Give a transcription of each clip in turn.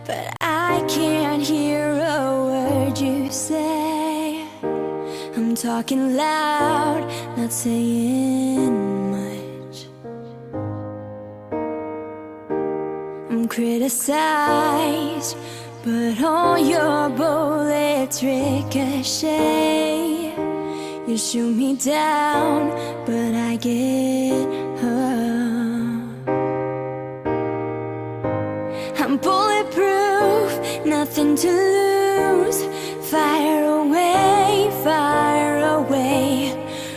but I can't hear a word you say. I'm talking loud, not saying much. I'm criticized, but all your bullets ricochet. You shoot me down, but I get up. I'm bulletproof, nothing to lose. Fire away, fire away.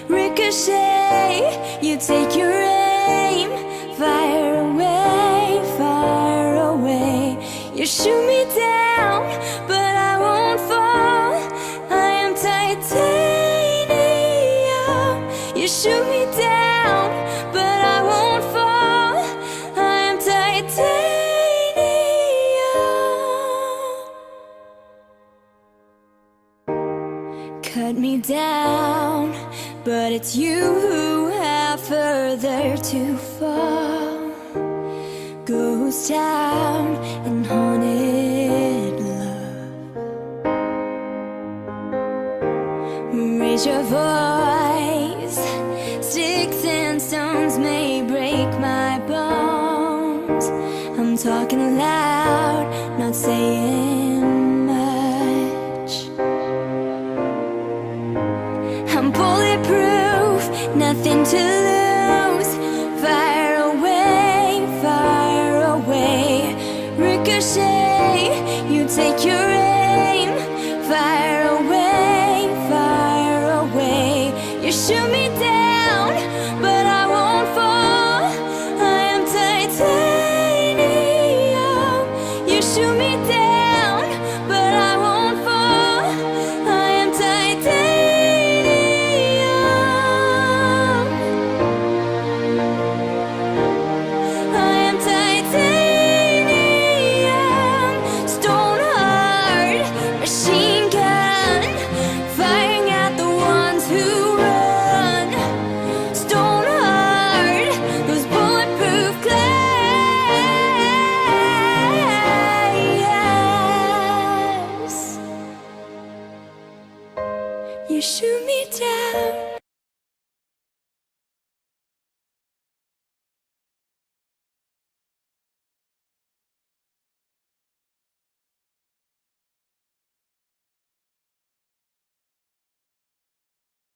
Ricochet, you take your aim. Fire away, fire away. You shoot me down, but I won't fall. I am titanium. You shoot me down, but I won't fall. I am titanium. Cut me down, but it's you who have further to fall. Ghost town and haunted love. Raise your voice. Sticks and stones may break my bones. I'm talking loud, not saying much. I'm bulletproof, nothing to lose. Fire away, fire away. Ricochet, you take your aim. Fire away, fire away. You shoot me down.